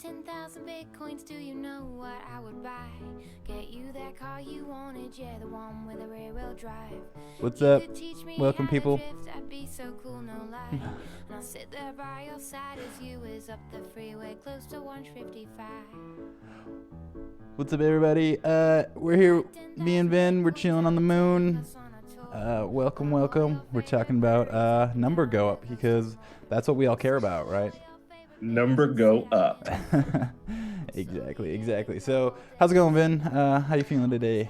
10,000 bitcoins, do you know what I would buy? Get you that car you wanted, yeah, the one with a rear wheel drive. What's You up? could teach me Welcome, how to people. drift, I'd be so cool, no lie. And I'll sit there by your side as you whiz up the freeway close to 155. What's up, everybody? We're here, me and Vin. We're chilling on the moon. Welcome. We're talking about number go up because that's what we all care about, right? Number go up. Exactly. So, how's it going, Vin? How you feeling today?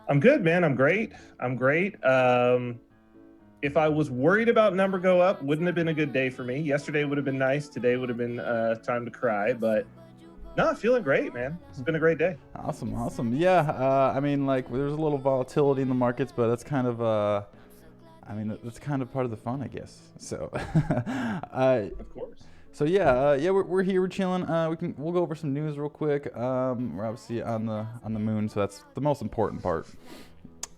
I'm good, man. I'm great. If I was worried about number go up, wouldn't have been a good day for me. Yesterday would have been nice. Today would have been time to cry. But no, feeling great, man. It's been a great day. Awesome. Yeah. I mean, like, there's a little volatility in the markets, but that's kind of that's kind of part of the fun, I guess. So, Of course. So we're here, we're chilling. We'll go over some news real quick. We're obviously on the moon, so that's the most important part.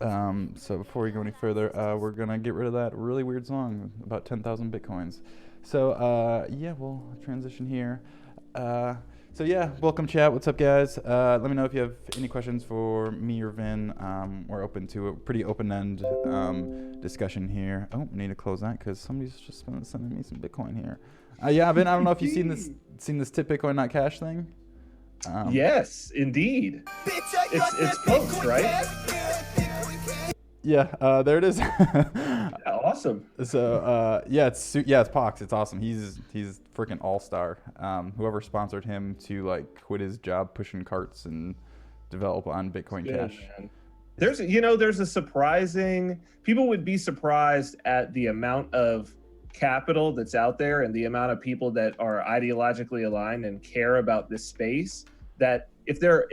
So before we go any further, we're gonna get rid of that really weird song about 10,000 bitcoins. So we'll transition here. Welcome chat. What's up, guys? Let me know if you have any questions for me or Vin. We're open to a pretty open-end discussion here. Oh, I need to close that because somebody's just sending me some Bitcoin here. Vin, I don't know if you've seen this tip Bitcoin not cash thing. Yes, indeed. It's post, right? Yeah, there it is. Awesome. So it's Pox. It's awesome. He's freaking all-star. Whoever sponsored him to like quit his job pushing carts and develop on Bitcoin Good, Cash. man. There's a surprising. People would be surprised at the amount of capital that's out there and the amount of people that are ideologically aligned and care about this space. That if there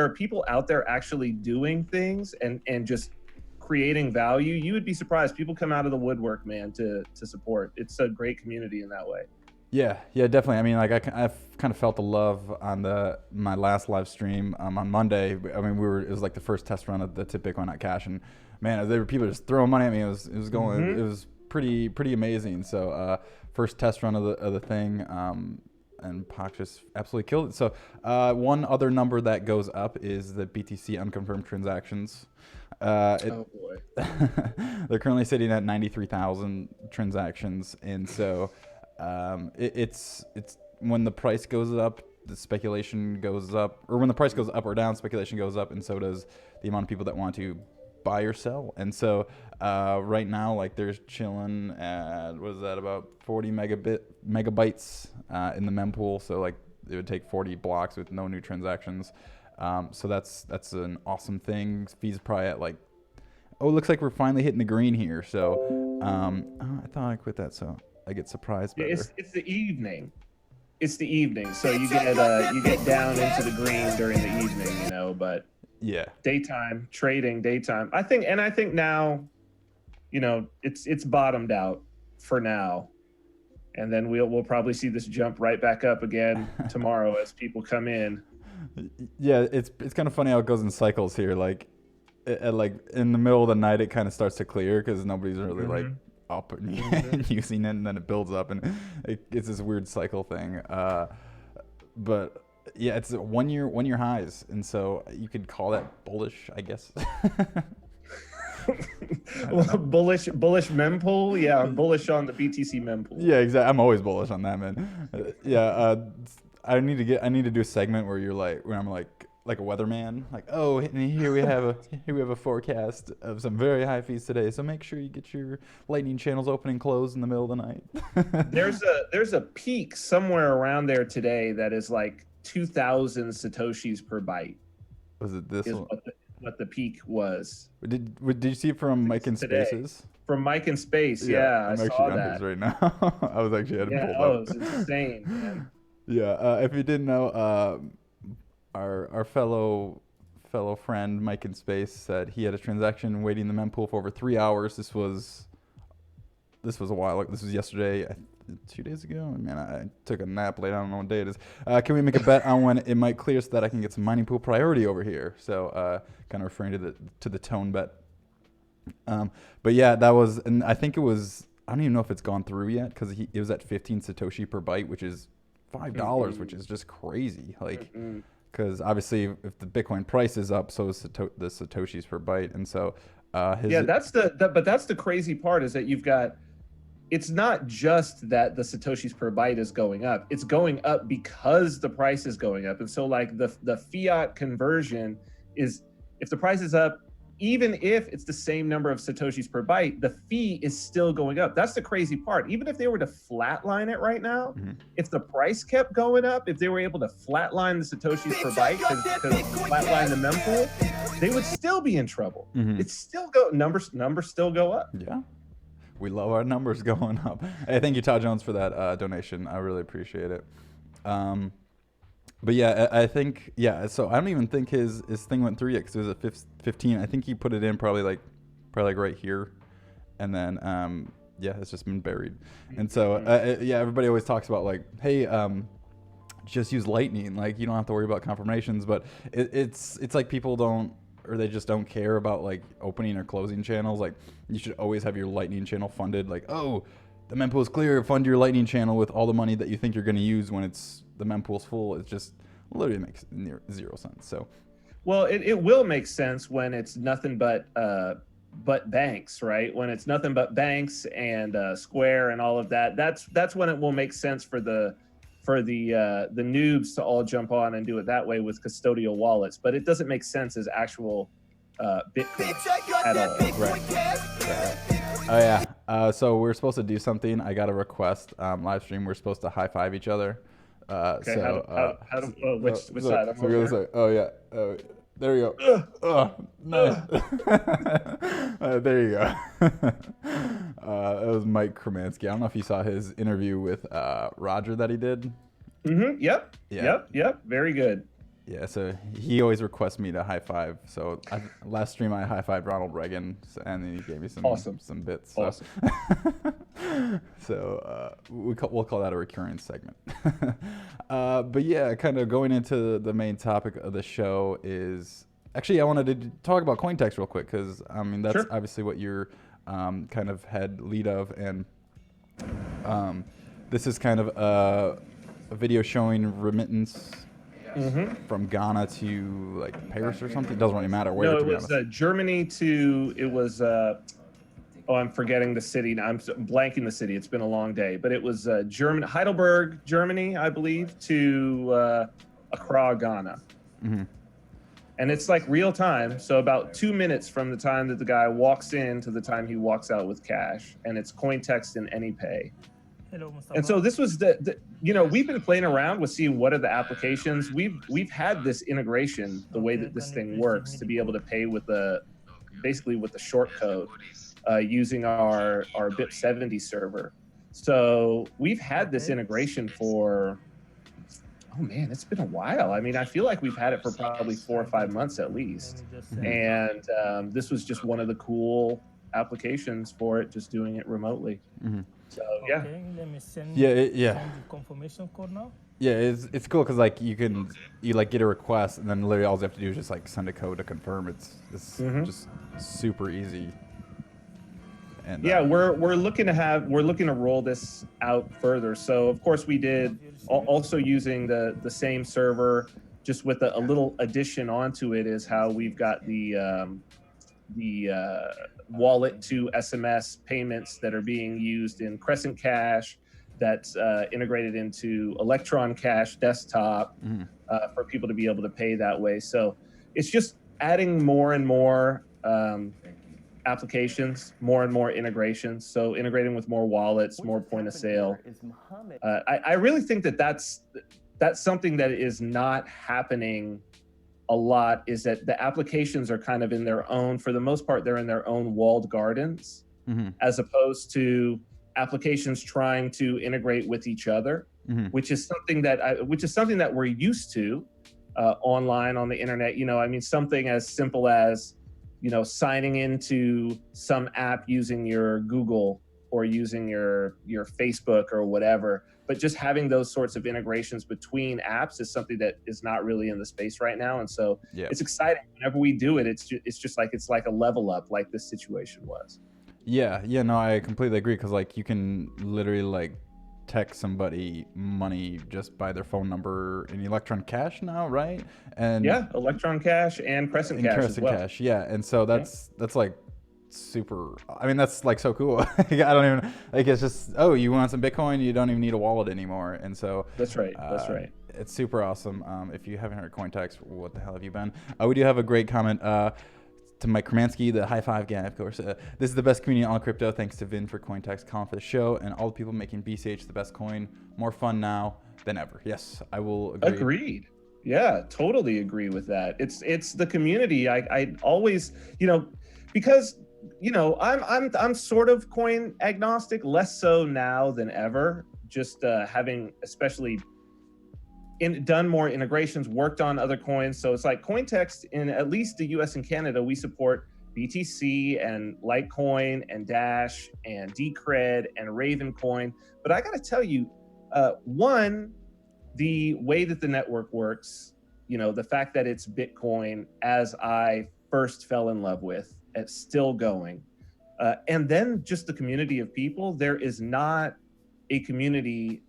are people out there actually doing things and just creating value, you would be surprised. People come out of the woodwork, man, to support. It's a great community in that way. Yeah, definitely. I mean, like I've kind of felt the love on my last live stream on Monday. I mean, it was like the first test run of the tip Bitcoin not cash, and man, there were people just throwing money at me. It was going. Mm-hmm. It was pretty amazing. So first test run of the thing. And Pox just absolutely killed it. So one other number that goes up is the BTC unconfirmed transactions. Oh boy. They're currently sitting at 93,000 transactions, and so it's when the price goes up, the speculation goes up, or when the price goes up or down, speculation goes up, and so does the amount of people that want to buy or sell. And so right now, like, there's chilling at, what is that, about 40 megabytes in the mempool. So like it would take 40 blocks with no new transactions. So that's an awesome thing. Fees probably at like, it looks like we're finally hitting the green here. So I thought I quit that, so I get surprised better. It's the evening. So you get down into the green during the evening, but yeah, daytime trading, I think now, it's bottomed out for now, and then we'll probably see this jump right back up again tomorrow as people come in. Yeah, it's kind of funny how it goes in cycles here. Like, like in the middle of the night, it kind of starts to clear because nobody's really like up and using it, and then it builds up, and it's this weird cycle thing. But yeah, it's 1 year highs, and so you could call that bullish, I guess. Well, bullish mempool. Yeah, I'm bullish on the BTC mempool. Yeah, exactly. I'm always bullish on that, man. I need to do a segment where I'm like a weatherman, like, oh, and here we have a forecast of some very high fees today, so make sure you get your lightning channels open and closed in the middle of the night. There's a peak somewhere around there today that is like 2,000 Satoshis per byte. Was it this one? What the peak was. Did you see it from Mike in Spaces? From Mike in Space, yeah, I'm I actually saw on that his right now. I was actually had it pulled up. It's insane, man. Yeah, if you didn't know, our fellow friend Mike in Space said he had a transaction waiting in the mempool for over 3 hours. This was a while. This was yesterday, 2 days ago. Man, I took a nap late. I don't know what day it is. Can we make a bet on when it might clear so that I can get some mining pool priority over here? So kind of referring to the tone bet. But yeah, that was, and I think it was, I don't even know if it's gone through yet because it was at 15 Satoshi per byte, which is $5, which is just crazy. Like, because obviously if the Bitcoin price is up, so is the Satoshis per byte. And so that's the crazy part, is that you've got, it's not just that the Satoshis per byte is going up. It's going up because the price is going up. And so like the fiat conversion is, if the price is up, even if it's the same number of Satoshis per byte, the fee is still going up. That's the crazy part. Even if they were to flatline it right now, if the price kept going up, if they were able to flatline the Satoshis per byte, because flatline the mempool, they would still be in trouble. It's still numbers still go up. Yeah. We love our numbers going up. Hey, thank you, Todd Jones, for that donation. I really appreciate it. But yeah, I think, so I don't even think his thing went through yet, because it was at 15. I think he put it in probably like right here. And then, it's just been buried. And so, everybody always talks about like, hey, just use Lightning. Like, you don't have to worry about confirmations. But it's like people don't, or they just don't care about like opening or closing channels. Like, you should always have your Lightning channel funded. Like, oh, the mempool is clear. Fund your Lightning channel with all the money that you think you're going to use when the mempool's full. It just literally makes zero sense. So, well, it will make sense when it's nothing but banks, right? When it's nothing but banks and Square and all of that. That's when it will make sense for the noobs to all jump on and do it that way with custodial wallets. But it doesn't make sense as actual Bitcoin at all. Right. Oh yeah. So we're supposed to do something. I got a request. Live stream. We're supposed to high five each other. Okay. Which side? I'm over here. Oh yeah. There you go. Nice. There you go. It was Mike Kremansky. I don't know if you saw his interview with Roger that he did. Yep. Very good. Yeah, so he always requests me to high five. So last stream I high fived Ronald Reagan, and then he gave me some bits. So. Awesome. So we'll call that a recurring segment. But yeah, kind of going into the main topic of the show is actually I wanted to talk about CoinText real quick, because I mean that's obviously what you're kind of head lead of, and this is kind of a video showing remittance. From Ghana to like Paris or something. It doesn't really matter where. No, it was Germany to, it was I'm forgetting the city now. I'm blanking the city. It's been a long day, but it was Heidelberg, Germany, I believe, to Accra, Ghana. And it's like real time, so about 2 minutes from the time that the guy walks in to the time he walks out with cash, and it's CoinText and AnyPay. And so this was we've been playing around with seeing what are the applications. We've had this integration, the way that this thing works, to be able to pay with basically with the short code using our BIP70 server. So we've had this integration for, oh man, it's been a while. I mean, I feel like we've had it for probably 4 or 5 months at least. And this was just one of the cool applications for it, just doing it remotely. So yeah. Let me send the confirmation code now. Yeah, it's cool because like you like get a request, and then literally all you have to do is just like send a code to confirm. It's just super easy. And yeah, we're looking to roll this out further. So of course we did also using the same server, just with a little addition onto it is how we've got the wallet to SMS payments that are being used in Crescent Cash, that's integrated into Electron Cash desktop for people to be able to pay that way. So it's just adding more and more applications, more and more integrations. So integrating with more wallets, more point of sale. I really think that's something that is not happening a lot, is that the applications are kind of in their own, for the most part, they're in their own walled gardens, as opposed to applications trying to integrate with each other, which is something that we're used to online on the internet. I mean, something as simple as, signing into some app using your Google or using your Facebook or whatever. But just having those sorts of integrations between apps is something that is not really in the space right now. And so it's exciting. Whenever we do it, it's like a level up, like this situation was. Yeah, no, I completely agree, because like you can literally like text somebody money just by their phone number in Electron Cash now, right? And Yeah, Electron Cash and Crescent Cash as well. Cash, yeah. And so that's like super. I mean, that's like so cool. I don't even like. It's just, oh, you want some Bitcoin? You don't even need a wallet anymore. And so that's right. That's right. It's super awesome. If you haven't heard CoinText, what the hell have you been? We do have a great comment to Mike Kermansky, the high five guy, of course. This is the best community on crypto. Thanks to Vin for CoinText, Collin for the show, and all the people making BCH the best coin. More fun now than ever. Yes, I will agree. Agreed. Yeah, totally agree with that. It's the community. I always, because I'm sort of coin agnostic, less so now than ever. Just having especially done more integrations, worked on other coins. So it's like CoinText in at least the US and Canada, we support BTC and Litecoin and Dash and Decred and Ravencoin. But I got to tell you, one, the way that the network works, the fact that it's Bitcoin as I first fell in love with, it's still going. And then just the community of people, there is not a community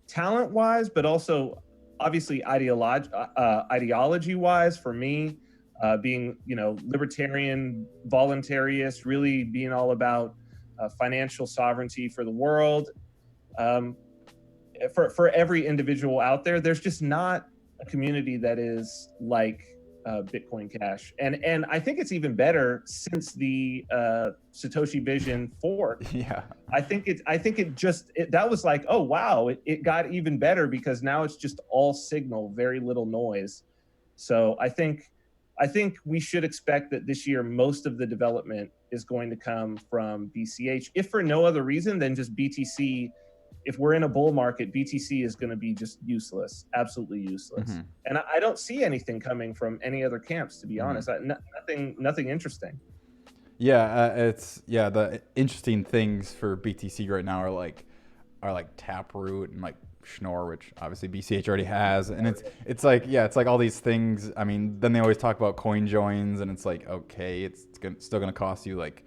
talent-wise, but also obviously ideology-wise for me, being, libertarian, voluntarist, really being all about financial sovereignty for the world. For every individual out there, there's just not a community that is like Bitcoin Cash, and I think it's even better since the Satoshi Vision fork. Yeah, I think that was like, oh wow, it got even better because now it's just all signal, very little noise. So I think we should expect that this year most of the development is going to come from BCH, if for no other reason than just BTC. If we're in a bull market, BTC is going to be just useless, absolutely useless. Mm-hmm. And I don't see anything coming from any other camps, to be honest. Nothing interesting. Yeah, the interesting things for BTC right now are like Taproot and like Schnorr, which obviously BCH already has, and it's like all these things. I mean, then they always talk about coin joins, and it's like, okay, it's still going to cost you like.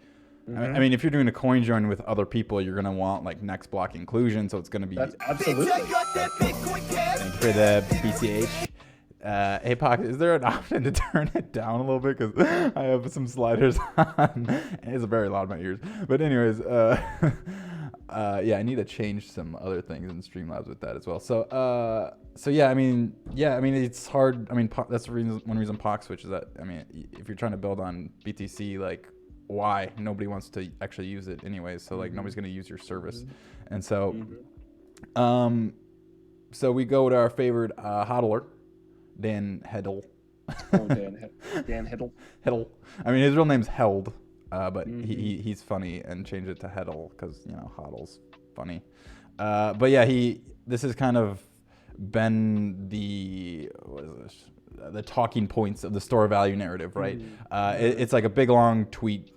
Mm-hmm. I mean, if you're doing a coin join with other people, you're gonna want like next block inclusion, so it's gonna be absolutely. And for the BCH, hey Pac, is there an option to turn it down a little bit because I have some sliders on? And it's very loud in my ears. But anyways, I need to change some other things in Streamlabs with that as well. So yeah, I mean, it's hard. I mean, that's one reason Pac switch is that. I mean, if you're trying to build on BTC, like. Why nobody wants to actually use it anyways, so like nobody's going to use your service. And so so we go to our favorite hodler, Dan Hedl. Dan Hedl. Hedl. I mean, his real name's Held, but he's funny and changed it to Hedl because hodl's funny. But yeah, this has kind of been the talking points of the store value narrative, right? It's like a big long tweet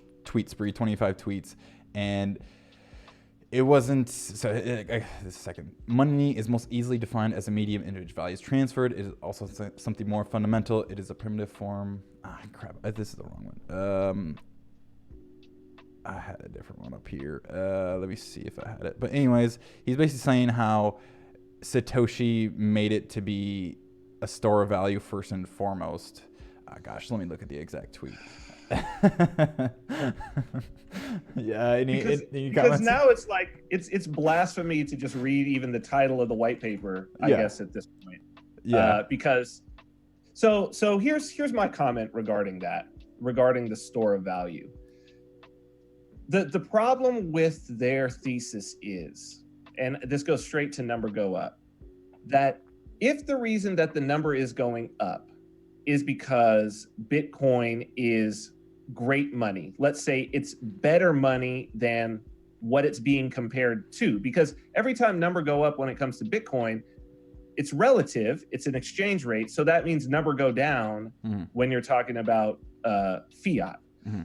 spree, 25 tweets, and it wasn't. So this second, money is most easily defined as a medium in which value is transferred. It is also something more fundamental. It is a primitive form. Crap, this is the wrong one. I had a different one up here. Let me see if I had it. But anyways, he's basically saying how Satoshi made it to be a store of value first and foremost. Gosh, let me look at the exact tweet. Yeah, because now it's like it's blasphemy to just read even the title of the white paper. I guess at this point. Yeah. Because so here's my comment regarding the store of value. The problem with their thesis is, and this goes straight to number go up, that if the reason that the number is going up is because Bitcoin is great money, let's say it's better money than what it's being compared to, because every time number go up when it comes to Bitcoin, it's relative, it's an exchange rate. So that means number go down when you're talking about fiat.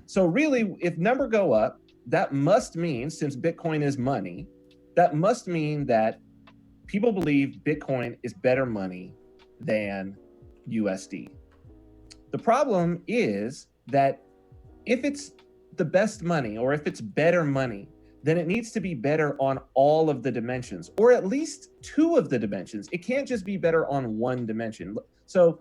So really, if number go up, that must mean, since Bitcoin is money, that must mean that people believe Bitcoin is better money than USD. The problem is that if it's the best money or if it's better money, then it needs to be better on all of the dimensions, or at least two of the dimensions. It can't just be better on one dimension. So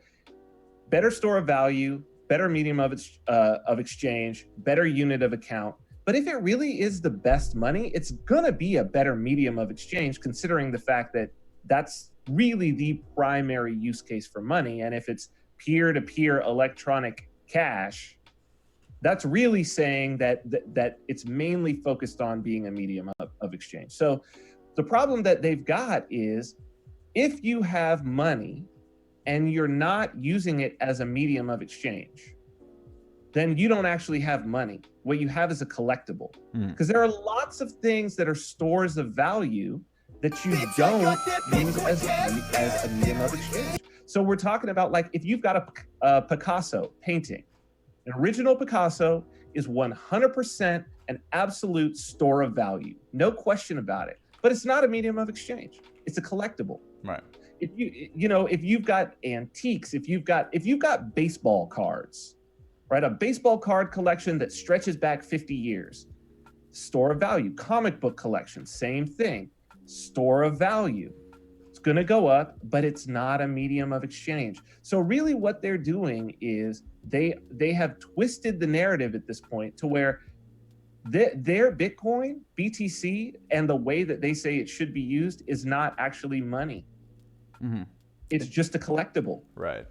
better store of value, better medium of exchange, better unit of account. But if it really is the best money, it's going to be a better medium of exchange, considering the fact that that's really the primary use case for money. And if it's peer-to-peer electronic cash, that's really saying that it's mainly focused on being a medium of exchange. So the problem that they've got is, if you have money and you're not using it as a medium of exchange, then you don't actually have money. What you have is a collectible. Because there are lots of things that are stores of value that you don't use as a medium of exchange. So we're talking about, like, if you've got a Picasso painting, an original Picasso is 100% an absolute store of value. No question about it. But it's not a medium of exchange. It's a collectible. Right. If you've got antiques, if you've got baseball cards, right? A baseball card collection that stretches back 50 years, store of value. Comic book collection, same thing, store of value. It's going to go up, but it's not a medium of exchange. So really what they're doing is they have twisted the narrative at this point to where their Bitcoin, BTC, and the way that they say it should be used is not actually money. Mm-hmm. It's just a collectible. Right.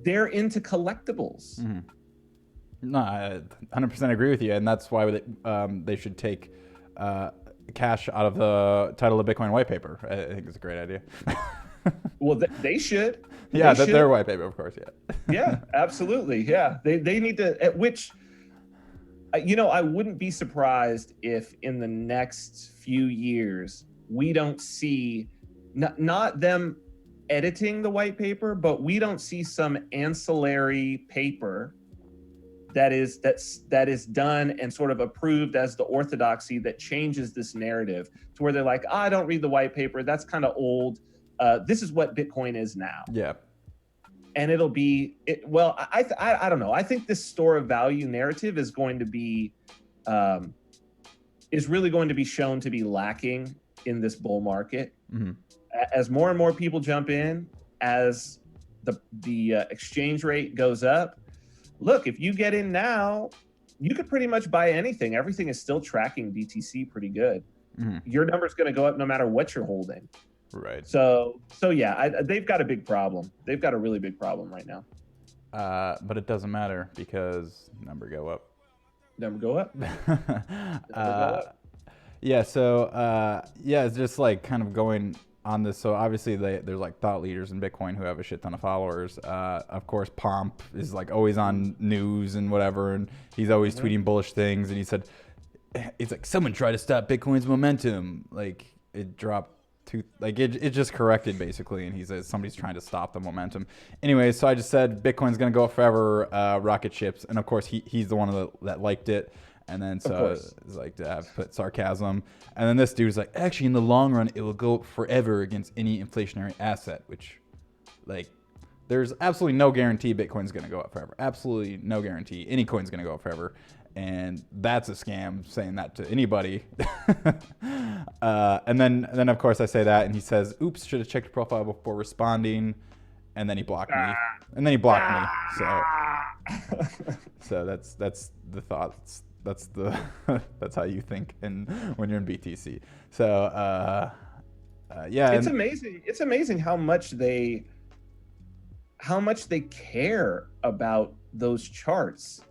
They're into collectibles. Mm-hmm. No, I 100% agree with you, and that's why they should take cash out of the title of Bitcoin white paper. I think it's a great idea. Well, they should. Yeah, their white paper, of course. Yeah. Yeah, absolutely. Yeah, they need to. At which, I wouldn't be surprised if in the next few years we don't see not them editing the white paper, but we don't see some ancillary paper that is done and sort of approved as the orthodoxy that changes this narrative to where they're like, I don't read the white paper. That's kind of old. This is what Bitcoin is now. Yeah. And it'll be, I don't know. I think this store of value narrative is going to be, is really going to be shown to be lacking in this bull market. Mm-hmm. As more and more people jump in, as the exchange rate goes up. Look, if you get in now, you could pretty much buy anything. Everything is still tracking BTC pretty good. Mm-hmm. Your number's going to go up no matter what you're holding. Right. So yeah, they've got a big problem. They've got a really big problem right now. But it doesn't matter because number go up. Number go up. Number go up. Yeah. So it's just like kind of going on this. So obviously there's like thought leaders in Bitcoin who have a shit ton of followers. Of course, Pomp is like always on news and whatever, and he's always tweeting bullish things. And he said, it's like someone tried to stop Bitcoin's momentum. Like it dropped. It just corrected basically, and he says somebody's trying to stop the momentum. Anyway, so I just said Bitcoin's gonna go up forever, rocket ships, and of course he's the one that liked it, and then so it's like to have put sarcasm, and then this dude's like, actually in the long run it will go up forever against any inflationary asset, which like there's absolutely no guarantee Bitcoin's gonna go up forever, absolutely no guarantee any coin's gonna go up forever. And that's a scam, saying that to anybody. And then of course I say that, and he says, "Oops, should have checked your profile before responding." And then he blocked me. And then he blocked me. So that's the thoughts. That's how you think when you're in BTC. So yeah. It's amazing. It's amazing how much they care about those charts.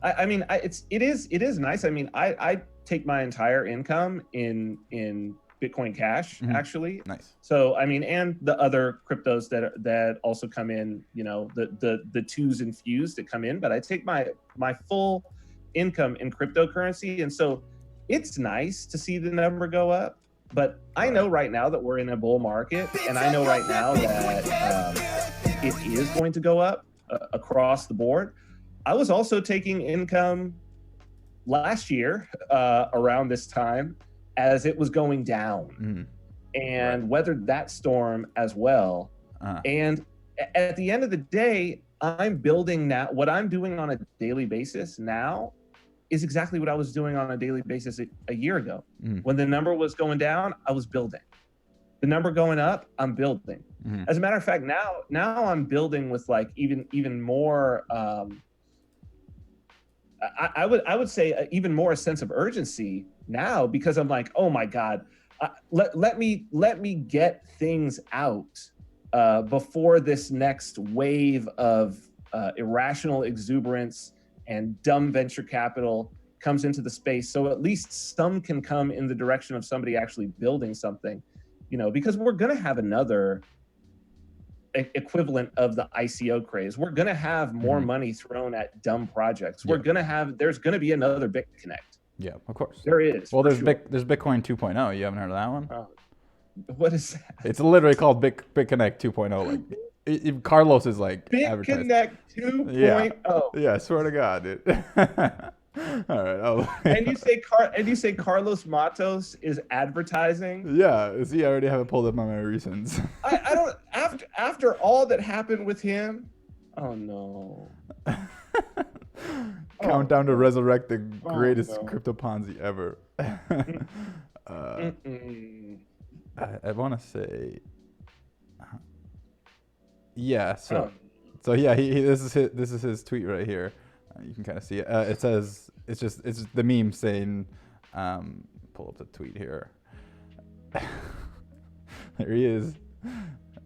I mean, it is nice. I mean, I take my entire income in Bitcoin Cash, actually. Nice. So I mean, and the other cryptos that also come in, the twos and fews that come in. But I take my full income in cryptocurrency, and so it's nice to see the number go up. But I know right now that we're in a bull market, and I know right now that it is going to go up across the board. I was also taking income last year around this time as it was going down, and weathered that storm as well. And at the end of the day, I'm building now. What I'm doing on a daily basis now is exactly what I was doing on a daily basis a year ago. Mm. When the number was going down, I was building. The number going up, I'm building. Mm. As a matter of fact, now I'm building with like even more. I would say even more a sense of urgency now, because I'm like, oh my God, let me get things out before this next wave of irrational exuberance and dumb venture capital comes into the space. So at least some can come in the direction of somebody actually building something, because we're going to have another equivalent of the ICO craze. We're going to have more money thrown at dumb projects. There's going to be another BitConnect. Yeah, of course. There is. Well, there's Bitcoin 2.0. You haven't heard of that one? What is that? It's literally called BitConnect 2.0. Like, Carlos is like BitConnect 2.0. Yeah, I swear to God, dude. All right. And you say Carlos Matos is advertising? Yeah, see, I already have it pulled up on my recents. I don't. After all that happened with him, oh no. Countdown to resurrect the greatest crypto Ponzi ever. I want to say, yeah. So yeah, this is his tweet right here. You can kind of see it. It says it's the meme saying, pull up the tweet here. There he is.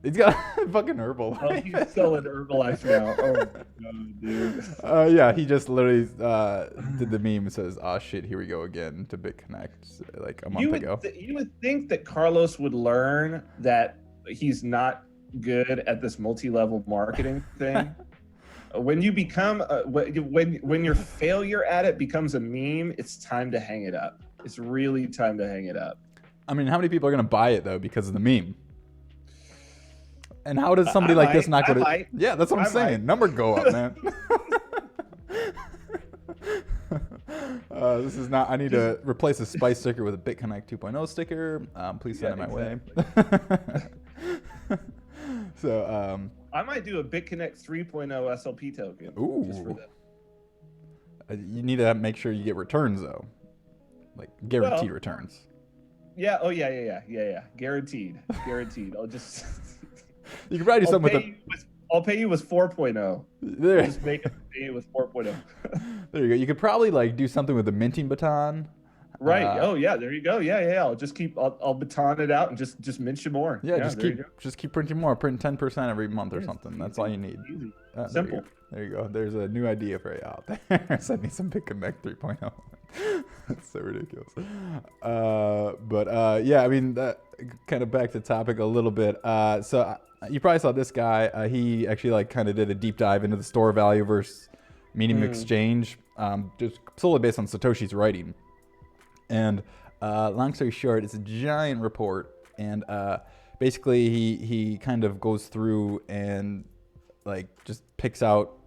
He's got a fucking Herbalife. Oh, he's selling Herbalife now. Oh my God, dude. Yeah, he just literally did the meme that says, "Oh shit, here we go again" to BitConnect like a month ago. You would think that Carlos would learn that he's not good at this multi-level marketing thing. When you become when your failure at it becomes a meme, it's time to hang it up. It's really time to hang it up. I mean, how many people are gonna buy it though because of the meme? And how does somebody like this not go to? Yeah, that's what I'm saying. Number go up, man. This is not. I need to replace the Spice sticker with a BitConnect 2.0 sticker. Please send it my way. So I might do a BitConnect 3.0 SLP token. Ooh. Just for that. You need to make sure you get returns though, like guaranteed returns. Yeah. Oh yeah. Guaranteed. I'll just. You can probably do something I'll pay you with 4.0. There. Just make it pay you with 4.0. There you go. You could probably like do something with the minting baton. Right. Oh yeah. There you go. Yeah. I'll just I'll baton it out and just mint you more. Yeah. Just keep printing more. Print 10% every month or something. That's all you need. Easy. Simple. There you go. There's a new idea for you out there. Send me some BitConnect 3.0. That's so ridiculous. But yeah, I mean, kind of back to topic a little bit. So you probably saw this guy. He actually like kind of did a deep dive into the store value versus medium exchange, just solely based on Satoshi's writing. And long story short, it's a giant report. And basically, he kind of goes through and like just picks out,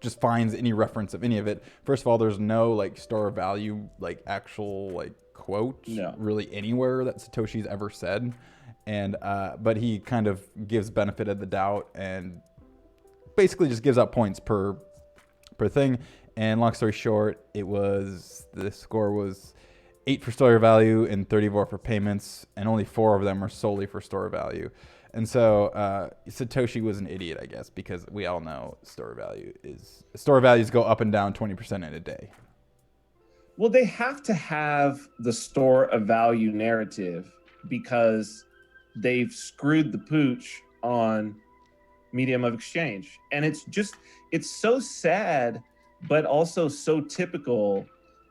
just finds any reference of any of it. First of all, there's no like store value, like actual like quote really anywhere that Satoshi's ever said. And but he kind of gives benefit of the doubt and basically just gives out points per thing. And long story short, the score was 8 for store value and 34 for payments, and only 4 of them are solely for store value. And so Satoshi was an idiot, I guess, because we all know store values go up and down 20% in a day. Well, they have to have the store of value narrative because they've screwed the pooch on medium of exchange. And it's so sad, but also so typical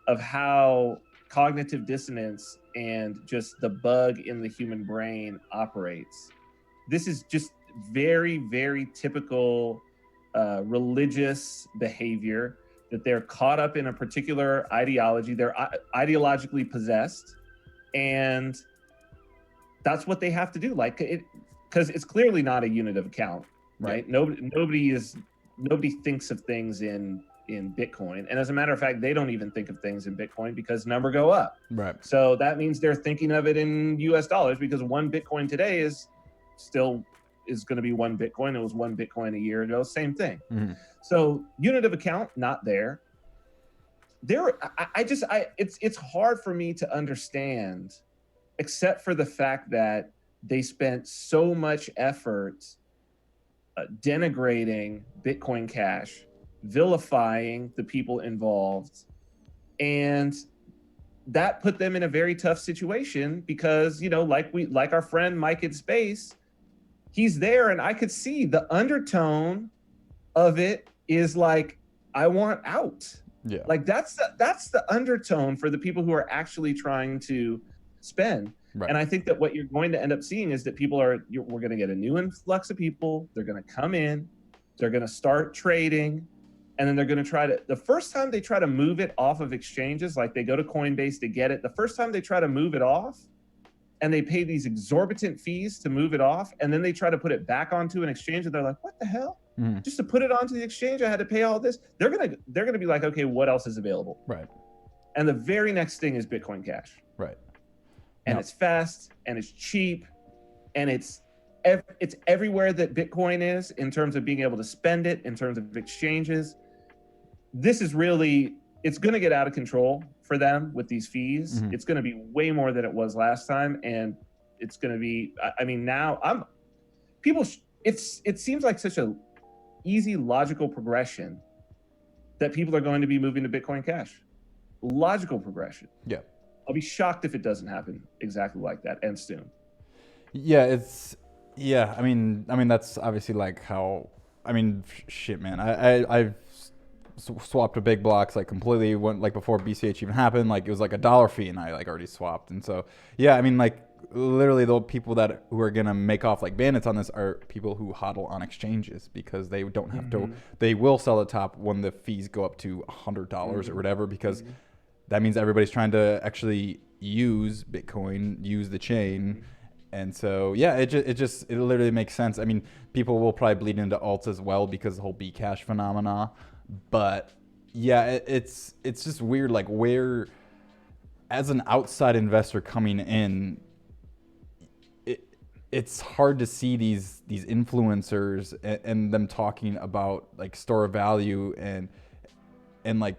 of how cognitive dissonance and just the bug in the human brain operates. This is just very, very typical religious behavior, that they're caught up in a particular ideology. They're ideologically possessed, and that's what they have to do. Like it, because it's clearly not a unit of account, right? Yeah. Nobody thinks of things in Bitcoin, and as a matter of fact, they don't even think of things in Bitcoin because number go up. Right. So that means they're thinking of it in US dollars, because one Bitcoin today is going to be one Bitcoin. It was one Bitcoin a year ago, same thing. Mm-hmm. So unit of account, not there. it's hard for me to understand, except for the fact that they spent so much effort denigrating Bitcoin Cash, vilifying the people involved, and that put them in a very tough situation because, like our friend Mike in Space, he's there, and I could see the undertone of it is like, I want out. Yeah. Like that's the undertone for the people who are actually trying to spend. Right. And I think that what you're going to end up seeing is that we're going to get a new influx of people. They're going to come in, they're going to start trading, and then they're going to the first time they try to move it off of exchanges, like they go to Coinbase to get it, the first time they try to move it off and they pay these exorbitant fees to move it off, and then they try to put it back onto an exchange and they're like, what the hell? Just to put it onto the exchange, I had to pay all this. They're gonna be like, okay, what else is available? Right. And the very next thing is Bitcoin Cash. Right. And it's fast and it's cheap and it's everywhere that Bitcoin is in terms of being able to spend it, in terms of exchanges. This is really, it's going to get out of control for them with these fees. It's going to be way more than it was last time, and it's going to be, I mean, now it seems like such a easy logical progression that people are going to be moving to Bitcoin Cash. Logical progression. Yeah. I'll be shocked if it doesn't happen exactly like that and soon. Yeah, I mean that's obviously like how, shit, man. I've swapped a big blocks like completely went like before BCH even happened. Like it was like $1 fee and I like already swapped. And so yeah, I mean like literally the people who are gonna make off like bandits on this are people who hodl on exchanges because they don't have to. They will sell at top when the fees go up to $100 or whatever, because that means everybody's trying to actually use Bitcoin, use the chain. And so, yeah, it literally makes sense. I mean, people will probably bleed into alts as well because of the whole Bcash phenomena. But yeah, it's just weird. Like where, as an outside investor coming in, it's hard to see these influencers and them talking about like store of value and like,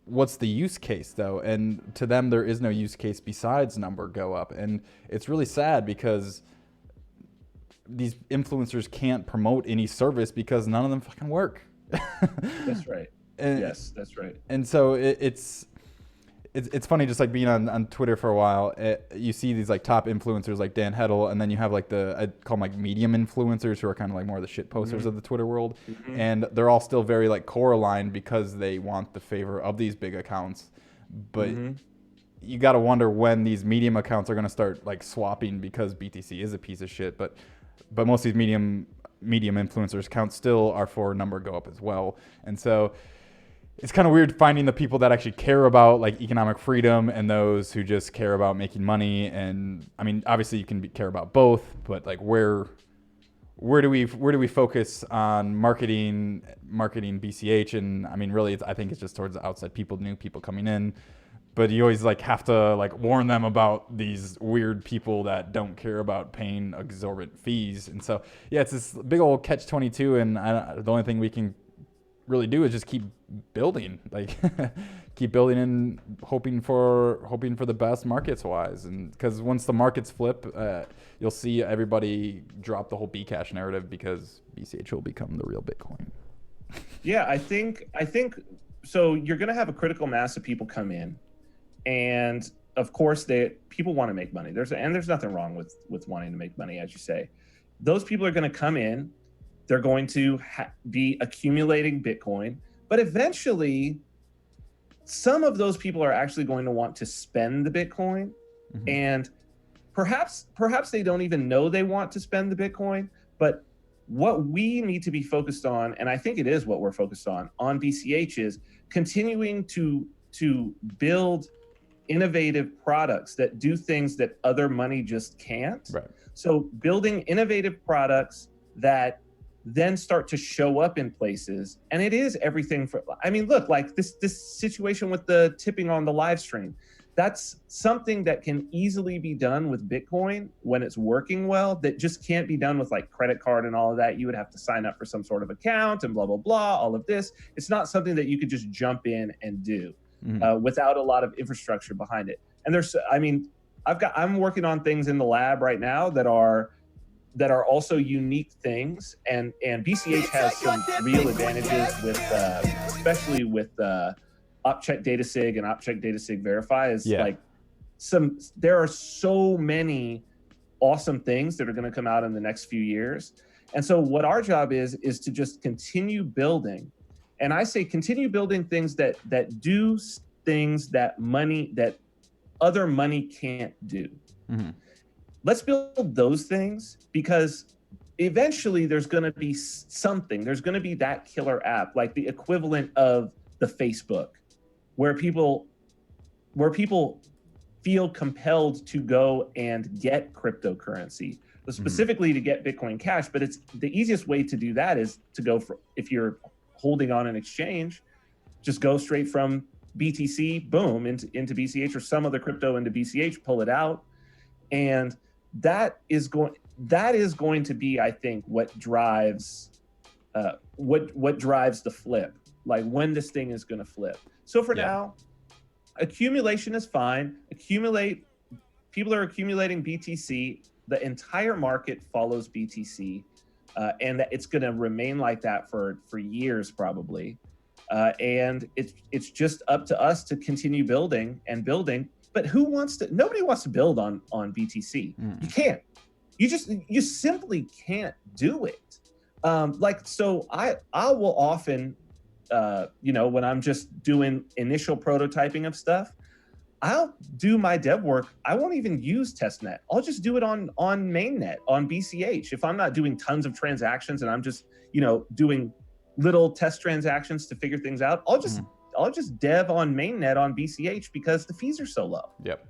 what's the use case though? And to them, there is no use case besides number go up. And it's really sad because these influencers can't promote any service because none of them fucking work. That's right. Yes, that's right. And so it's funny, just like being on Twitter for a while, you see these like top influencers like Dan Hedl, and then you have like I call them like medium influencers who are kind of like more the shit posters of the Twitter world. And they're all still very like core aligned because they want the favor of these big accounts. But you got to wonder when these medium accounts are going to start like swapping because BTC is a piece of shit. But most of these medium influencers accounts still are for number go up as well. And so it's kind of weird finding the people that actually care about like economic freedom and those who just care about making money. And I mean, obviously you can care about both, but like where do we focus on marketing BCH? And I mean, really, I think it's just towards the outside people, new people coming in. But you always like have to like warn them about these weird people that don't care about paying exorbitant fees. And so yeah, it's this big old catch-22. And the only thing we can really do is just keep building, like keep building and hoping for the best markets wise. And because once the markets flip, you'll see everybody drop the whole Bcash narrative because BCH will become the real Bitcoin. Yeah, I think so. You're going to have a critical mass of people come in, and of course people want to make money. There's nothing wrong with wanting to make money, as you say. Those people are going to come in. They're going to be accumulating Bitcoin, but eventually some of those people are actually going to want to spend the Bitcoin. And perhaps they don't even know they want to spend the Bitcoin, but what we need to be focused on, and I think it is what we're focused on BCH, is continuing to build innovative products that do things that other money just can't. Right. So building innovative products that then start to show up in places. And it is everything look, like this situation with the tipping on the live stream, that's something that can easily be done with Bitcoin when it's working well, that just can't be done with like credit card and all of that. You would have to sign up for some sort of account and blah, blah, blah, all of this. It's not something that you could just jump in and do. without a lot of infrastructure behind it. And I'm working on things in the lab right now that are also unique things, and BCH has some real advantages with especially with OpCheck DataSig and OpCheck DataSig Verify is there are so many awesome things that are going to come out in the next few years. And so what our job is to just continue building. And I say continue building things that do things that other money can't do. Let's build those things, because eventually there's going to be something. There's going to be that killer app, like the equivalent of the Facebook, where people feel compelled to go and get cryptocurrency, specifically to get Bitcoin Cash. But it's the easiest way to do that is to go for, if you're holding on an exchange, just go straight from BTC, boom, into BCH or some other crypto into BCH, pull it out. And that is going to be, I think, what drives the flip, like when this thing is going to flip. So for now, accumulation is fine. People are accumulating BTC. The entire market follows BTC, and that it's going to remain like that for years probably. And it's just up to us to continue building and building. But nobody wants to build on BTC. You can't. You simply can't do it. So I will often, when I'm just doing initial prototyping of stuff, I'll do my dev work. I won't even use testnet. I'll just do it on mainnet, on BCH. If I'm not doing tons of transactions and I'm just, doing little test transactions to figure things out, I'll just dev on mainnet on BCH because the fees are so low. Yep.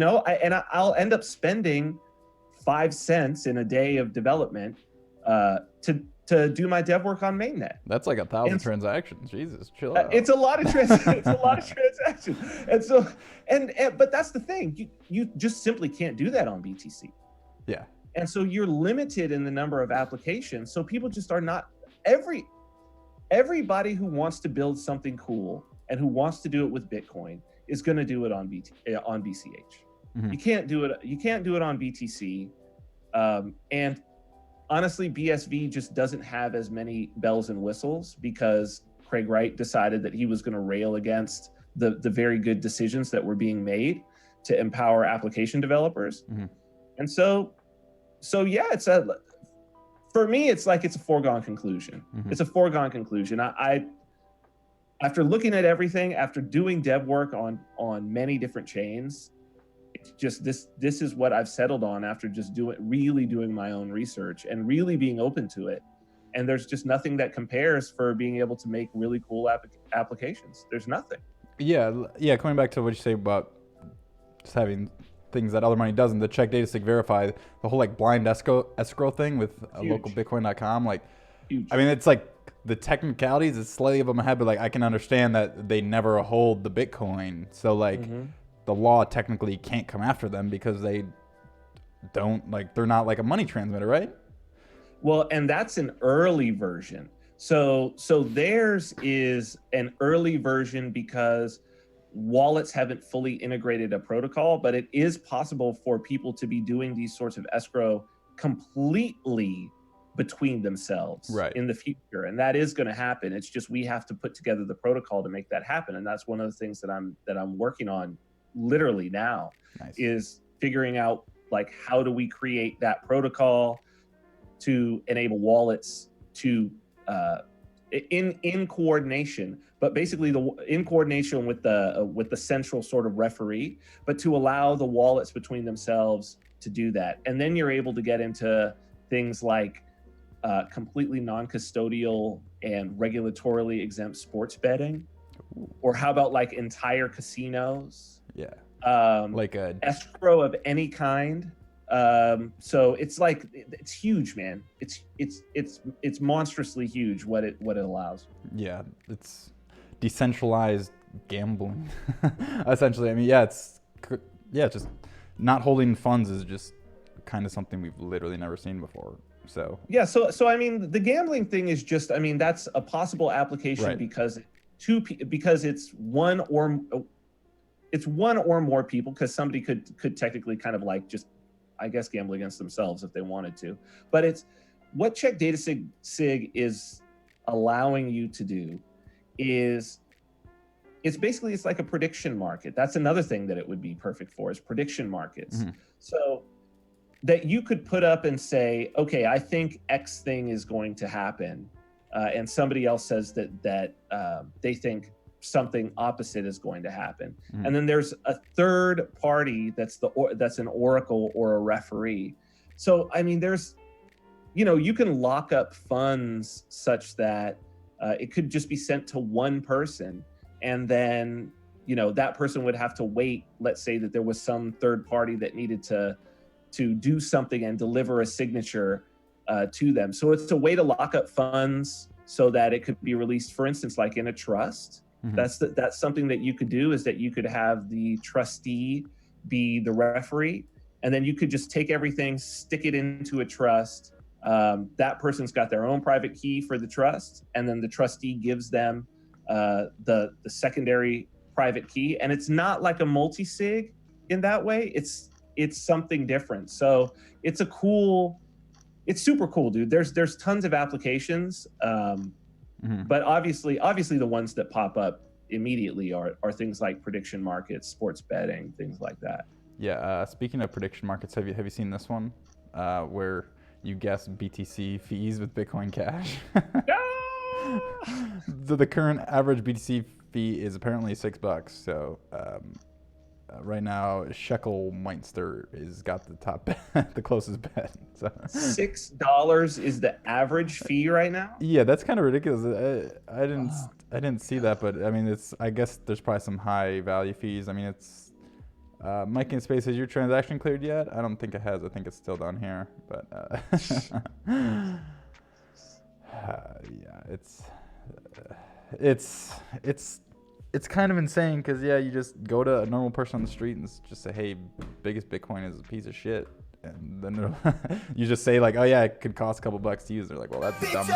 I'll end up spending 5 cents in a day of development to do my dev work on mainnet. That's like 1,000 transactions. Jesus, chill out. It's a lot of transactions. And so, but that's the thing. You just simply can't do that on BTC. Yeah. And so you're limited in the number of applications. So people just are not everybody who wants to build something cool and who wants to do it with Bitcoin is going to do it on BCH. You can't do it on BTC. And honestly, BSV just doesn't have as many bells and whistles because Craig Wright decided that he was going to rail against the very good decisions that were being made to empower application developers. And so yeah, for me, it's like it's a foregone conclusion. It's a foregone conclusion. I after looking at everything, after doing dev work on many different chains, it's just this is what I've settled on after just really doing my own research and really being open to it. And there's just nothing that compares for being able to make really cool applications. There's nothing. Yeah. Coming back to what you say about just having things that other money doesn't, the check DataSig Verify, the whole like blind escrow thing with localbitcoin.com, like, huge. I mean, it's like the technicalities is slightly above my head, but like I can understand that they never hold the Bitcoin. So like the law technically can't come after them because they don't, like, they're not like a money transmitter, right? Well, and that's an early version. So theirs is an early version because wallets haven't fully integrated a protocol, but it is possible for people to be doing these sorts of escrow completely between themselves in the future. And that is going to happen. It's just, we have to put together the protocol to make that happen. And that's one of the things that I'm working on literally now. Is figuring out, like, how do we create that protocol to enable wallets to in coordination, but basically in coordination with the central sort of referee, but to allow the wallets between themselves to do that. And then you're able to get into things like completely non-custodial and regulatorily exempt sports betting. Or how about like entire casinos? Like a escrow of any kind. So it's like, it's huge, man. It's monstrously huge what it allows. Yeah, it's decentralized gambling, essentially. I mean, it's just not holding funds is just kind of something we've literally never seen before. So yeah, so I mean, the gambling thing is just, I mean, that's a possible application because because it's one or more people, because somebody could technically kind of like just, I guess, gamble against themselves if they wanted to. But it's what check data sig is allowing you to do is it's like a prediction market. That's another thing that it would be perfect for, is prediction markets. Mm-hmm. So that you could put up and say, okay, I think X thing is going to happen, and somebody else says that they think something opposite is going to happen. Mm-hmm. And then there's a third party that's an oracle or a referee. So I mean, there's, you can lock up funds such that it could just be sent to one person, and then that person would have to wait. Let's say that there was some third party that needed to do something and deliver a signature to them. So it's a way to lock up funds so that it could be released, for instance, like in a trust. Mm-hmm. That's something that you could do, is that you could have the trustee be the referee, and then you could just take everything, stick it into a trust. That person's got their own private key for the trust, and then the trustee gives them the secondary private key. And it's not like a multi-sig in that way. It's something different. So it's super cool, dude. There's tons of applications. But obviously the ones that pop up immediately are things like prediction markets, sports betting, things like that. Yeah. Speaking of prediction markets, have you seen this one where you guess BTC fees with Bitcoin Cash? So the current average BTC fee is apparently $6. So right now, Shekel Meister has got the top bet, the closest bet. So. $6 is the average fee right now? Yeah, that's kind of ridiculous. I didn't see that, but I mean, I guess there's probably some high value fees. I mean, it's Mike in Space, has your transaction cleared yet? I don't think it has. I think it's still down here, but yeah, it's kind of insane, because you just go to a normal person on the street and just say, hey, biggest Bitcoin is a piece of shit, and then you just say like, oh yeah, it could cost a couple bucks to use. They're like, well, that's dumb.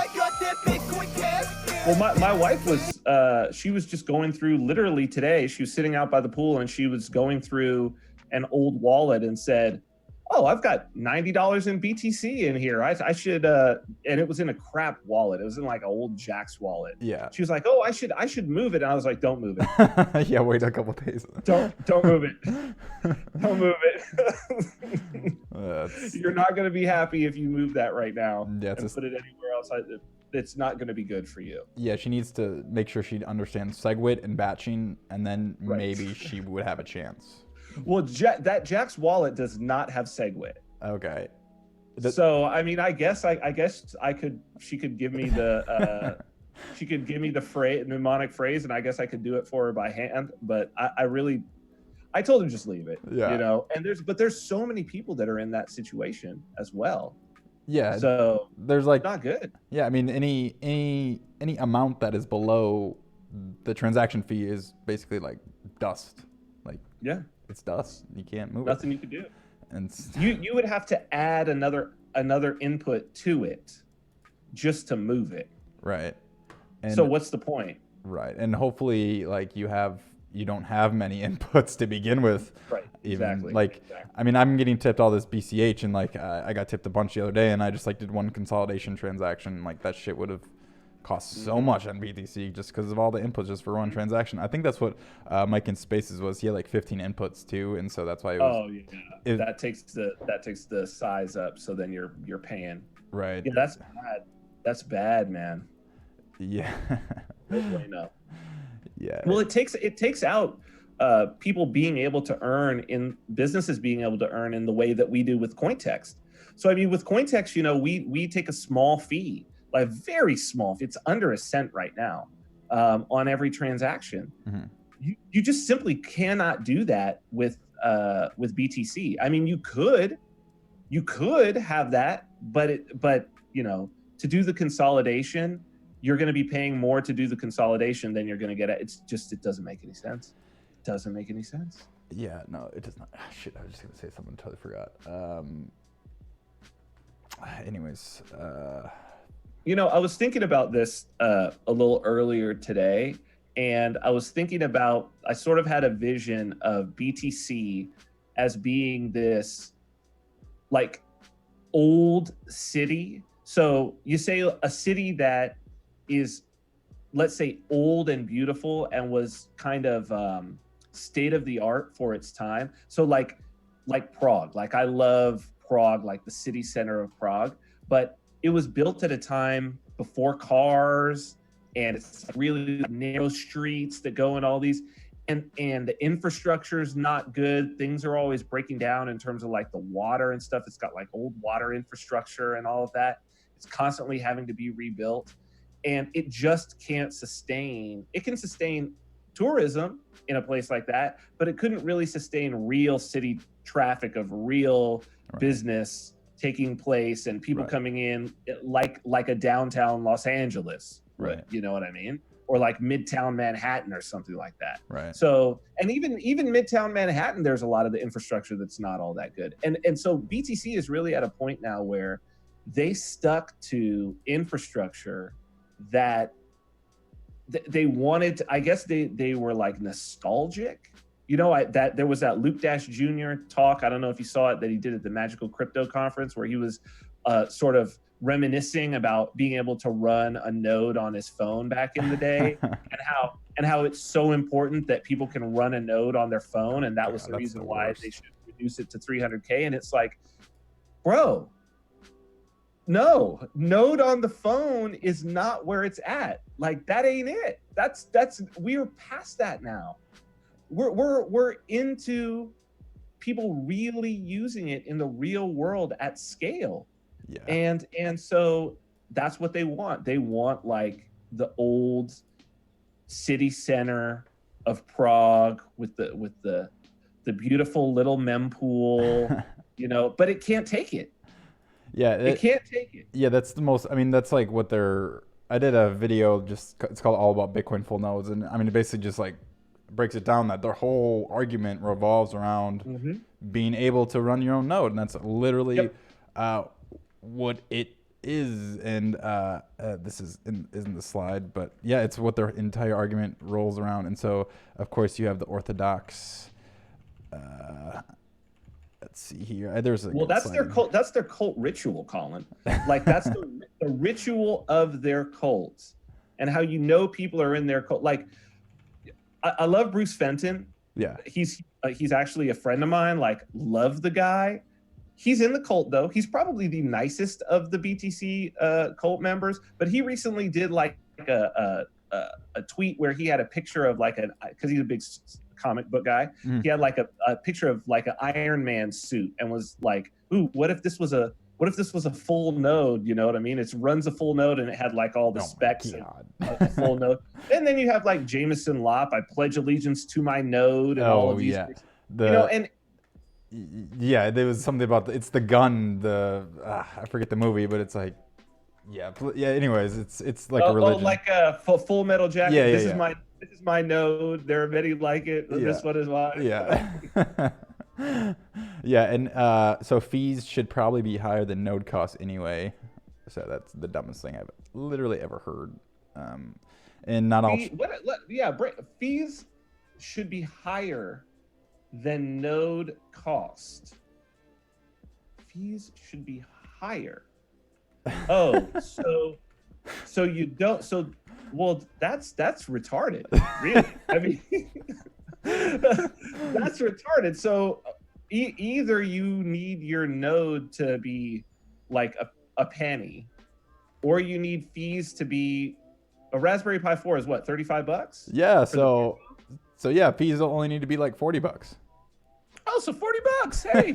Well, my wife was she was just going through, literally today, she was sitting out by the pool and she was going through an old wallet and said, oh, I've got $90 in BTC in here. I should, and it was in a crap wallet. It was in like an old Jack's wallet. Yeah. She was like, oh, I should move it. And I was like, don't move it. Yeah, wait a couple days. Don't move it. Don't move it. You're not going to be happy if you move that right now and put it anywhere else. It's not going to be good for you. Yeah, she needs to make sure she understands SegWit and batching, and then maybe she would have a chance. Well, that Jack's wallet does not have SegWit. Okay. So I mean, I guess I could. She could give me the. She could give me the mnemonic phrase, and I guess I could do it for her by hand. But I told her just leave it. Yeah. And there's so many people that are in that situation as well. Yeah. So there's like not good. Yeah, I mean, any amount that is below the transaction fee is basically like dust. Like it's dust. You can't move Nothing you could do. And you would have to add another input to it just to move it. Right. And so what's the point? Right. And hopefully like you don't have many inputs to begin with. Right. Exactly. I mean, I'm getting tipped all this BCH, and like I got tipped a bunch the other day, and I just like did one consolidation transaction. Like that shit would have cost so much on BTC just because of all the inputs just for one transaction. I think that's what Mike in Spaces was. He had like 15 inputs too, and so that's why it was. Oh yeah. That takes the size up, so then you're paying. Right. Yeah, that's bad. That's bad, man. Yeah. No. Yeah. Well, it takes out people being able to earn in businesses being able to earn in the way that we do with CoinText. So I mean, with CoinText, we take a small fee, like very small. It's under a cent right now on every transaction. Mm-hmm. You just simply cannot do that with BTC. I mean, you could have that, but to do the consolidation, you're going to be paying more to do the consolidation than you're going to get it. It doesn't make any sense. It doesn't make any sense. Yeah, no, it does not. Shit, I was just going to say something, totally forgot. Anyways. I was thinking about this a little earlier today, And I was thinking about, I sort of had a vision of BTC as being this like old city. So you say a city that is, let's say, old and beautiful and was kind of state of the art for its time. So like Prague, like I love Prague, like the city center of Prague, but it was built at a time before cars, and it's really narrow streets that go in all these, and the infrastructure is not good. Things are always breaking down in terms of like the water and stuff. It's got like old water infrastructure and all of that. It's constantly having to be rebuilt, and it just can't sustain. It can sustain tourism in a place like that, but it couldn't really sustain real city traffic of real business taking place and people coming in like a downtown Los Angeles. Right. You know what I mean? Or like Midtown Manhattan or something like that. Right. So, and even Midtown Manhattan, there's a lot of the infrastructure that's not all that good. And so BTC is really at a point now where they stuck to infrastructure that they wanted to, I guess they were like nostalgic. You know, that there was that Luke Dash Jr. talk, I don't know if you saw it, that he did at the Magical Crypto Conference, where he was sort of reminiscing about being able to run a node on his phone back in the day, and how it's so important that people can run a node on their phone, and that was the reason why they should reduce it to 300K. And it's like, bro, no, node on the phone is not where it's at. Like, that ain't it. That's we're past that now. We're into people really using it in the real world at scale. Yeah. And so that's what they want. They want like the old city center of Prague with the beautiful little mempool, you know, but it can't take it. Yeah, it can't take it. Yeah, that's the most. I mean, that's like what they're. I did a video it's called All About Bitcoin Full Nodes, and I mean, it basically just like breaks it down that their whole argument revolves around being able to run your own node, and that's literally what it is. And this isn't the slide, but yeah, it's what their entire argument rolls around. And so, of course, you have the orthodox. Let's see here. There's a that's their cult. That's their cult ritual, Collin. Like that's the ritual of their cult, and how you know people are in their cult. Like, I love Bruce Fenton. Yeah, he's actually a friend of mine. Like, love the guy. He's in the cult though. He's probably the nicest of the BTC cult members. But he recently did like a tweet where he had a picture of like because he's a big comic book guy. He had like a picture of like an Iron Man suit and was like, "Ooh, what if this was a full node?" You know what I mean? It runs a full node and it had like all the specs and a full node. And then you have like Jameson Lopp, I pledge allegiance to my node, and all of these things. You know, and yeah, there was something about it's the gun. I forget the movie, but it's like, yeah. Anyways, it's like a religion. Like a Full Metal Jacket. Yeah, this is my node. There are many like it. This one is mine. Yeah. Yeah, and so fees should probably be higher than node costs anyway. So that's the dumbest thing I've literally ever heard. And not all. Fees should be higher than node cost. Fees should be higher. Oh, so you don't. So, well, that's retarded. Really, I mean, that's retarded. So either you need your node to be like a penny, or you need fees to be a Raspberry Pi 4 is what, $35? Yeah. So yeah, fees only need to be like $40. Oh, so $40. Hey,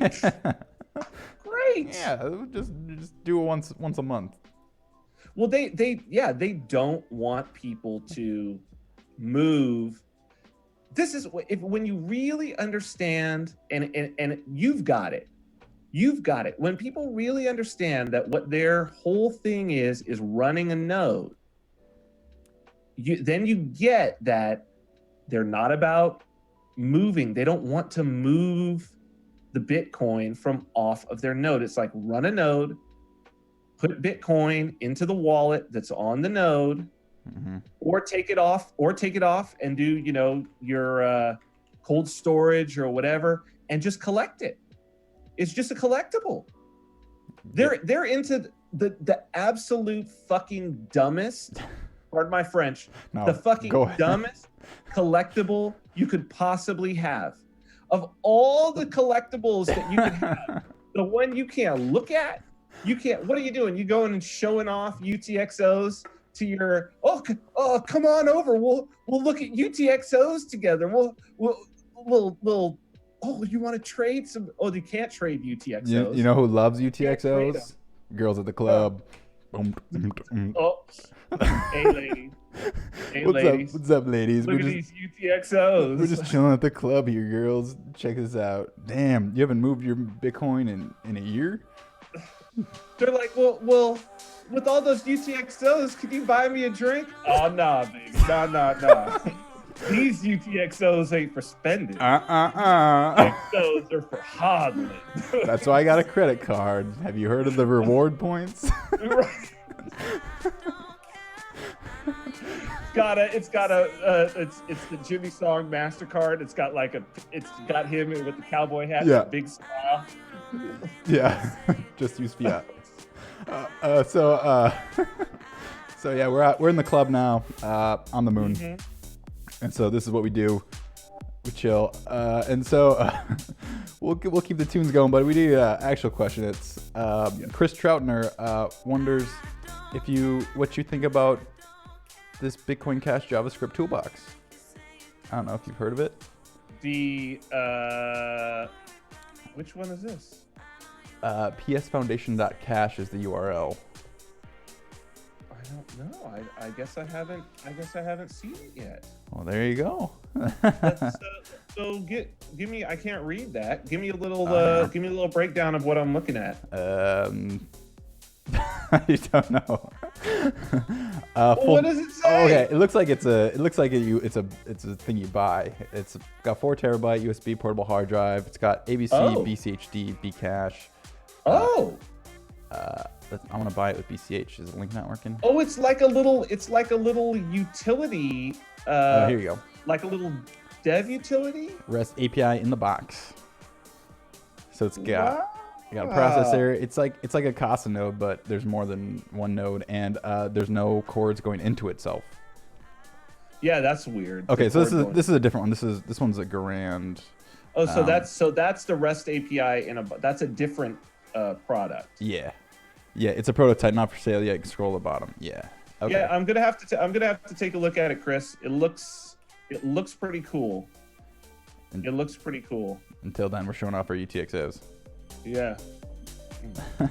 great. Yeah, just do it once a month. Well, they don't want people to move. This is when you really understand, and you've got it. When people really understand that what their whole thing is running a node, then you get that they're not about moving. They don't want to move the Bitcoin from off of their node. It's like, run a node, put Bitcoin into the wallet that's on the node, or take it off and do, you know, your cold storage or whatever, and just collect it. It's just a collectible. They're into the absolute fucking dumbest, pardon my French, No, the fucking dumbest collectible you could possibly have. Of all the collectibles that you could have, the one you can't look at, what are you doing? You going and showing off UTXOs to your, oh, come on over. We'll look at UTXOs together. We'll oh, you want to trade some? Oh, you can't trade UTXOs. You know who loves UTXOs? Girls at the club. Oh, hey ladies. Hey ladies. What's up, ladies? Look at these UTXOs. We're just chilling at the club here, girls. Check this out. Damn, you haven't moved your Bitcoin in a year? They're like, well, with all those UTXOs, could you buy me a drink? Oh, nah, baby. Nah. These UTXOs ain't for spending. UTXOs are for hodling. That's why I got a credit card. Have you heard of the reward points? Right. It's the Jimmy Song MasterCard. It's got him with the cowboy hat, yeah, big smile. Yeah, just use fiat. So yeah, we're in the club now, on the moon, and so this is what we do. We chill, and so we'll keep the tunes going, but we do actual question. It's Chris Troutner wonders what you think about this Bitcoin Cash JavaScript toolbox. I don't know if you've heard of it. Which one is this? psfoundation.cash is the URL. I don't know. I guess I haven't seen it yet. Well, there you go. So give me. I can't read that. Give me a little breakdown of what I'm looking at. You don't know. What does it say? Oh, okay, it looks like it's a thing you buy. It's got 4 terabyte USB portable hard drive. It's got ABC, BCHD, Bcash. I want to buy it with BCH. Is the link not working? Oh, it's like a little utility. Here you go. Like a little dev utility. REST API in the box. So it's got. You got a processor. It's like a Casa node, but there's more than one node, and there's no cords going into itself. Yeah, that's weird. Okay, so this is a different one. This one's a Grand. Oh, so that's the REST API that's a different product. Yeah, it's a prototype, not for sale yet. You can scroll the bottom. Yeah. Okay. Yeah, I'm gonna have to take a look at it, Chris. It looks pretty cool. It looks pretty cool. Until then, we're showing off our UTXOs. Yeah. All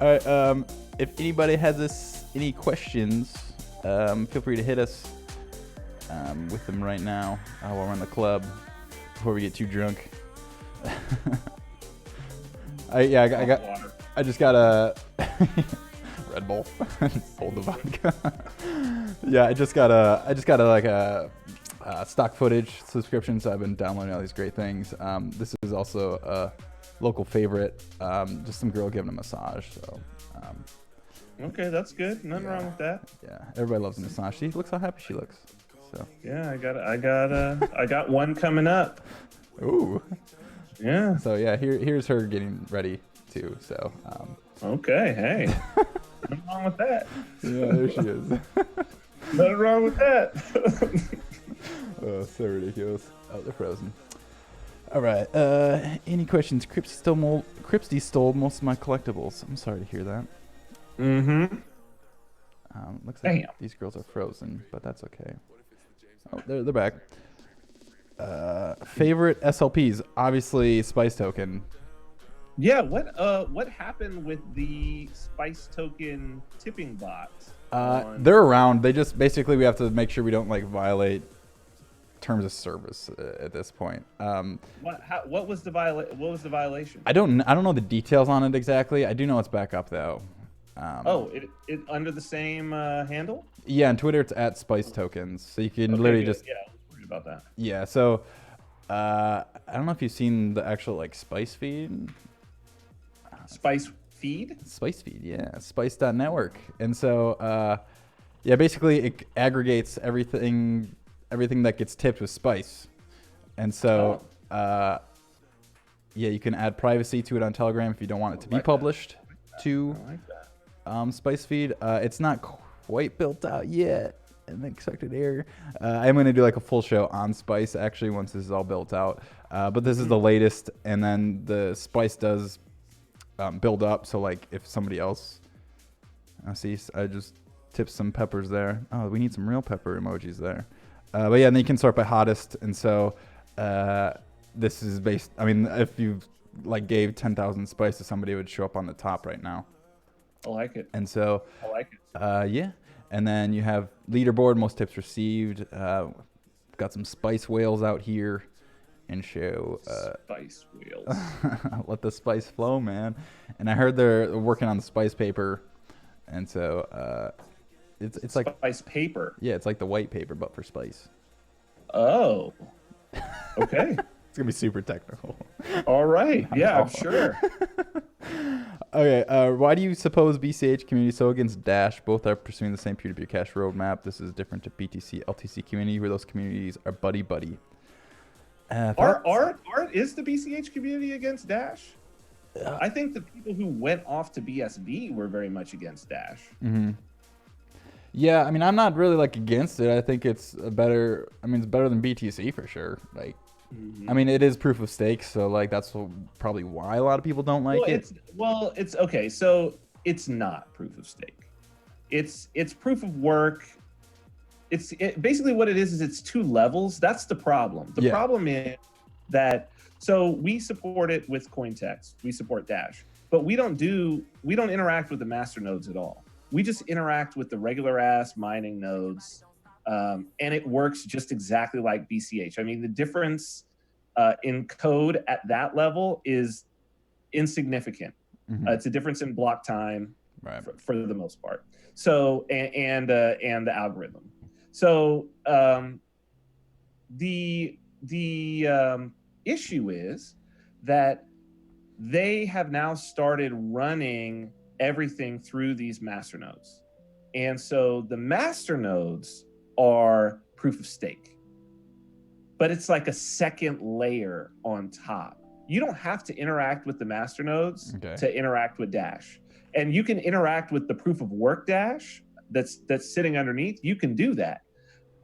right. If anybody has any questions, feel free to hit us with them right now while we're in the club before we get too drunk. I just got a Red Bull. Hold the vodka. Yeah, I just got a stock footage subscription, so I've been downloading all these great things. This is also a local favorite, just some girl giving a massage. So, okay, that's good. Nothing wrong with that. Yeah, everybody loves a massage. See, look how happy she looks. So yeah, I got one coming up. Ooh. Yeah. So yeah, here's her getting ready too. So. Okay. Hey. Nothing wrong with that. Yeah, there she is. Nothing wrong with that. Oh, so ridiculous. Oh, they're frozen. All right. Any questions? Cripsty stole most of my collectibles. I'm sorry to hear that. Mm-hmm. Looks like these girls are frozen, but that's okay. Oh, they're back. Favorite SLPs? Obviously, Spice Token. Yeah. What happened with the Spice Token tipping bots? They're around. They just basically we have to make sure we don't violate terms of service at this point. What was the violation? I don't know the details on it exactly. I do know it's back up though. It under the same handle? Yeah, on Twitter it's at Spice Tokens, so you can literally just. Yeah, worried about that. Yeah, so I don't know if you've seen the actual Spice feed. Spice feed? Spice feed, yeah, Spice.network, and so Yeah, basically it aggregates everything that gets tipped with Spice. And so, yeah, you can add privacy to it on Telegram if you don't want it to be published to Spice feed. It's not quite built out yet in the expected area. I'm going to do like a full show on Spice actually once this is all built out. But this is the latest, and then the Spice does build up. So like if somebody else, see, I just tipped some peppers there. Oh, we need some real pepper emojis there. But yeah, and then you can sort by hottest, and so this is based. I mean, if you like gave 10,000 Spice to somebody, it would show up on the top right now. I like it. And so, I like it. Yeah. And then you have leaderboard, most tips received. Got some Spice whales out here, and show Spice whales. let the spice flow, man. And I heard they're working on the Spice paper, and so it's like Spice paper. Yeah, it's like the white paper, but for Spice. Oh, okay. It's gonna be super technical. All right. Yeah, I'm sure. Okay. Why do you suppose BCH community so against Dash? Both are pursuing the same peer-to-peer cash roadmap. This is different to BTC, LTC community, where those communities are buddy-buddy. Art is the BCH community against Dash? I think the people who went off to BSB were very much against Dash. Mm-hmm. Yeah, I mean, I'm not really like against it. I think it's better. I mean, it's better than BTC for sure. Like, I mean, it is proof of stake, so like that's probably why a lot of people don't like it. It's okay. So it's not proof of stake. It's proof of work. Basically what it is it's two levels. That's the problem. The problem is that so we support it with CoinText. We support Dash, but we don't interact with the master nodes at all. We just interact with the regular ass mining nodes. And it works just exactly like BCH. I mean, the difference in code at that level is insignificant. Mm-hmm. It's a difference in block time, right, for the most part. So and the algorithm. So the issue is that they have now started running everything through these master nodes, and so the master nodes are proof of stake, but it's like a second layer on top. You don't have to interact with the master nodes to interact with Dash, and you can interact with the proof of work Dash that's sitting underneath. You can do that,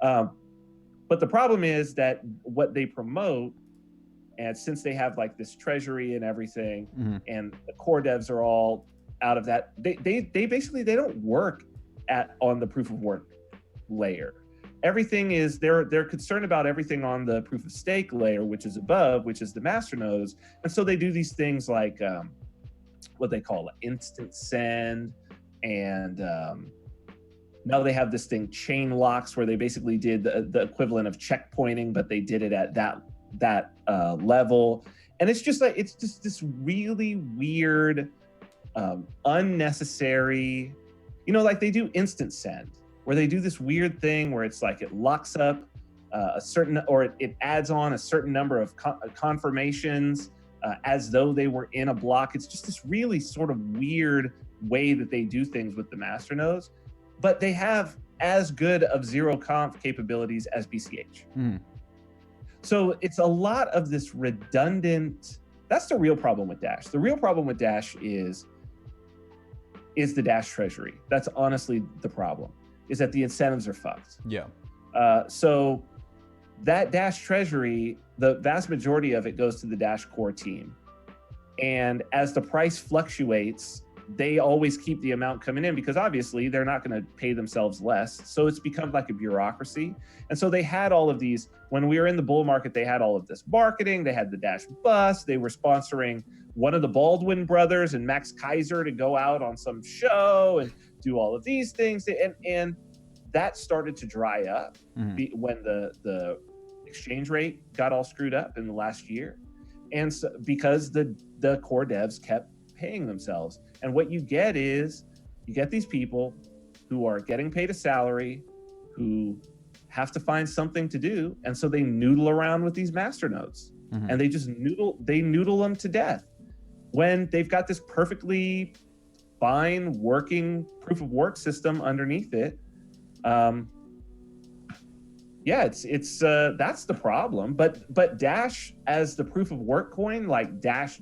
but the problem is that what they promote, and since they have like this treasury and everything, and the core devs are all out of that, they basically they don't work on the proof of work layer. Everything is they're concerned about everything on the proof of stake layer, which is above, which is the master nodes. And so they do these things like what they call instant send, and now they have this thing chain locks, where they basically did the equivalent of checkpointing, but they did it at that level. And it's just this really weird, unnecessary, like they do instant send, where they do this weird thing where it's like it locks up a certain, or it adds on a certain number of confirmations as though they were in a block. It's just this really sort of weird way that they do things with the master nodes, but they have as good of zero conf capabilities as BCH. So it's a lot of this redundant. That's the real problem with Dash. The real problem with Dash is the Dash treasury. That's honestly the problem, is that the incentives are fucked. Yeah. So that Dash treasury, the vast majority of it goes to the Dash core team. And as the price fluctuates, they always keep the amount coming in, because obviously they're not going to pay themselves less. So it's become like a bureaucracy. And so they had all of these, when we were in the bull market, they had all of this marketing. They had the Dash bus. They were sponsoring one of the Baldwin brothers and Max Kaiser to go out on some show and do all of these things. And that started to dry up when the exchange rate got all screwed up in the last year. And so, because the core devs kept paying themselves. And what you get is, you get these people who are getting paid a salary, who have to find something to do. And so they noodle around with these master nodes, and they just noodle them to death, when they've got this perfectly fine working proof of work system underneath it. Yeah, it's that's the problem. But Dash as the proof of work coin, like Dash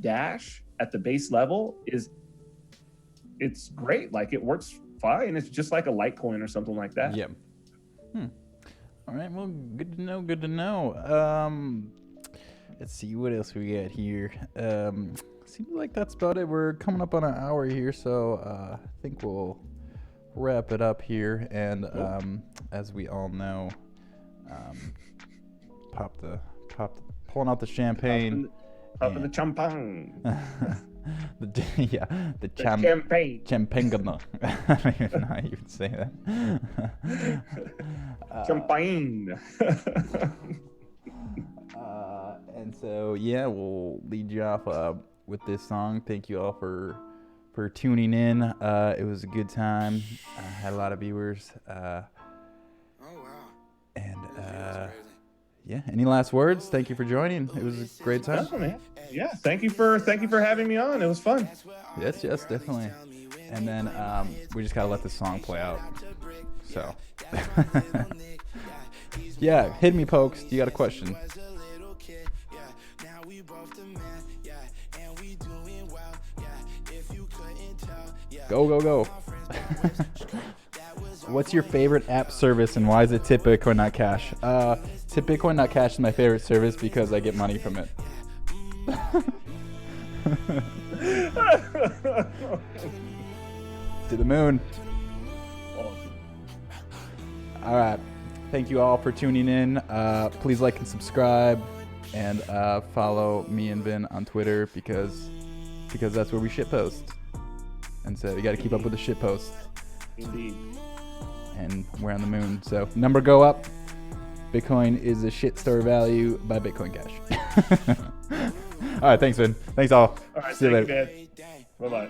at the base level, it's great. Like it works fine. It's just like a Litecoin or something like that. Yeah. All right. Well, good to know. Good to know. Let's see what else we got here. Seems like that's about it. We're coming up on an hour here, so I think we'll wrap it up here. And as we all know, pulling out the champagne. Popping the champagne. the champagne. Champagne. I don't even know how you would say that. Champagne. And so, yeah, we'll lead you off with this song. Thank you all for tuning in. It was a good time. I had a lot of viewers. Yeah, any last words? Thank you for joining. It was a great time. Oh, man. Yeah, thank you for having me on. It was fun. Yes, definitely. And then we just gotta let the song play out. So, yeah, hit me, Pokes. You got a question? Go. What's your favorite app service and why is it Tip Bitcoin Not Cash? Tip Bitcoin Not Cash is my favorite service because I get money from it. To the moon. All right. Thank you all for tuning in. Please like and subscribe and follow me and Vin on Twitter because that's where we shitpost. And so you got to keep up with the shitpost. Indeed. And we're on the moon. So number go up. Bitcoin is a shit store value by Bitcoin Cash. All right. Thanks, Vin. Thanks all. All right. See you later. Bye-bye.